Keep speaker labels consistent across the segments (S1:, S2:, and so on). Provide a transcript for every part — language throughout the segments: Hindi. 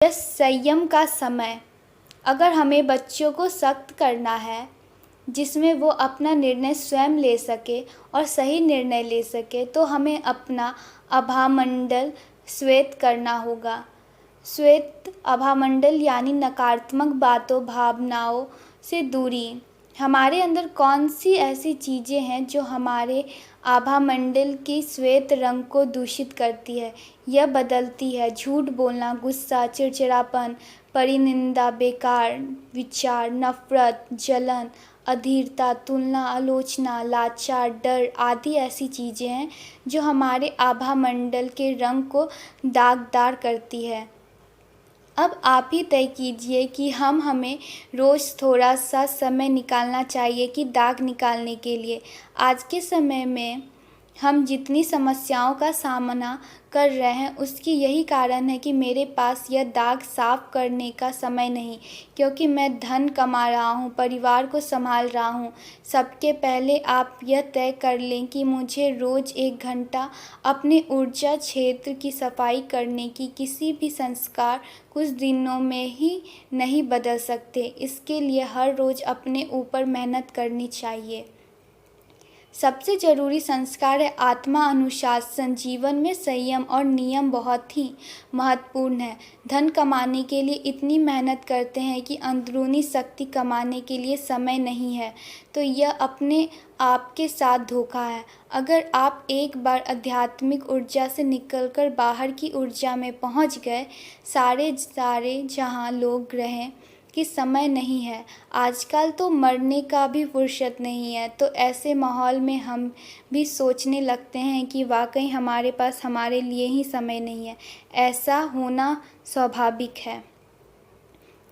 S1: यह संयम का समय। अगर हमें बच्चों को सख्त करना है जिसमें वो अपना निर्णय स्वयं ले सके और सही निर्णय ले सके, तो हमें अपना आभामंडल श्वेत करना होगा। श्वेत आभामंडल यानी नकारात्मक बातों, भावनाओं से दूरी। हमारे अंदर कौन सी ऐसी चीज़ें हैं जो हमारे आभामंडल की श्वेत रंग को दूषित करती है, यह बदलती है? झूठ बोलना, गुस्सा, चिड़चिड़ापन, परिनिंदा, बेकार विचार, नफरत, जलन, अधीरता, तुलना, आलोचना, लाचार, डर आदि ऐसी चीज़ें हैं जो हमारे आभामंडल के रंग को दागदार करती है। अब आप ही तय कीजिए कि हमें रोज़ थोड़ा सा समय निकालना चाहिए कि दाग निकालने के लिए। आज के समय में हम जितनी समस्याओं का सामना कर रहे हैं उसकी यही कारण है कि मेरे पास यह दाग साफ करने का समय नहीं, क्योंकि मैं धन कमा रहा हूँ, परिवार को संभाल रहा हूँ। सबके पहले आप यह तय कर लें कि मुझे रोज़ 1 घंटा अपने ऊर्जा क्षेत्र की सफाई करने की। किसी भी संस्कार कुछ दिनों में ही नहीं बदल सकते, इसके लिए हर रोज़ अपने ऊपर मेहनत करनी चाहिए। सबसे ज़रूरी संस्कार है आत्मा अनुशासन। जीवन में संयम और नियम बहुत ही महत्वपूर्ण है। धन कमाने के लिए इतनी मेहनत करते हैं कि अंदरूनी शक्ति कमाने के लिए समय नहीं है, तो यह अपने आप के साथ धोखा है। अगर आप एक बार आध्यात्मिक ऊर्जा से निकलकर बाहर की ऊर्जा में पहुंच गए, सारे जहां लोग रहें कि समय नहीं है, आजकल तो मरने का भी फुर्सत नहीं है, तो ऐसे माहौल में हम भी सोचने लगते हैं कि वाकई हमारे पास हमारे लिए ही समय नहीं है। ऐसा होना स्वाभाविक है।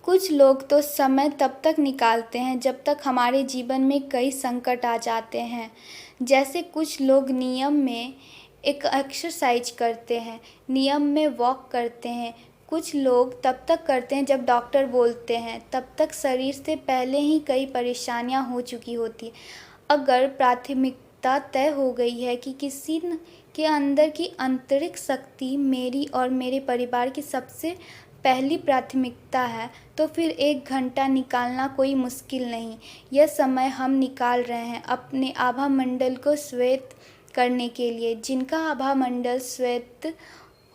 S1: कुछ लोग तो समय तब तक निकालते हैं जब तक हमारे जीवन में कई संकट आ जाते हैं। जैसे कुछ लोग नियम में एक एक्सरसाइज करते हैं, नियम में वॉक करते हैं। कुछ लोग तब तक करते हैं जब डॉक्टर बोलते हैं, तब तक शरीर से पहले ही कई परेशानियां हो चुकी होती। अगर प्राथमिकता तय हो गई है कि किसी के अंदर की आंतरिक शक्ति मेरी और मेरे परिवार की सबसे पहली प्राथमिकता है, तो फिर 1 घंटा निकालना कोई मुश्किल नहीं। यह समय हम निकाल रहे हैं अपने आभामंडल को श्वेत करने के लिए। जिनका आभामंडल श्वेत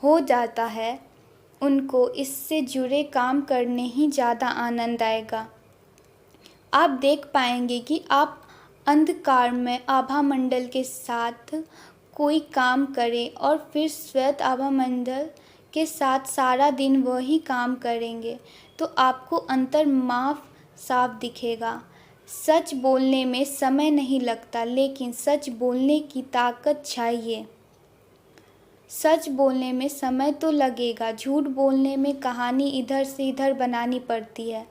S1: हो जाता है उनको इससे जुड़े काम करने ही ज़्यादा आनंद आएगा। आप देख पाएंगे कि आप अंधकार में आभामंडल के साथ कोई काम करें और फिर श्वेत आभामंडल के साथ सारा दिन वही काम करेंगे, तो आपको अंतर साफ दिखेगा। सच बोलने में समय नहीं लगता, लेकिन सच बोलने की ताकत चाहिए। सच बोलने में समय तो लगेगा, झूठ बोलने में कहानी इधर से इधर बनानी पड़ती है,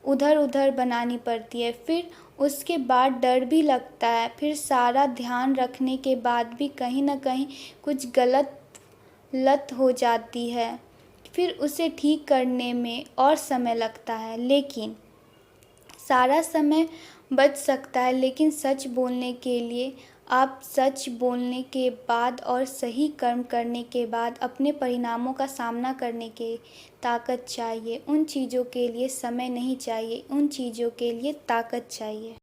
S1: उधर उधर बनानी पड़ती है, फिर उसके बाद डर भी लगता है, फिर सारा ध्यान रखने के बाद भी कहीं ना कहीं कुछ गलत लत हो जाती है, फिर उसे ठीक करने में और समय लगता है। लेकिन सारा समय बच सकता है, लेकिन सच बोलने के लिए आप सच बोलने के बाद और सही कर्म करने के बाद अपने परिणामों का सामना करने की ताकत चाहिए। उन चीज़ों के लिए समय नहीं चाहिए, उन चीज़ों के लिए ताकत चाहिए।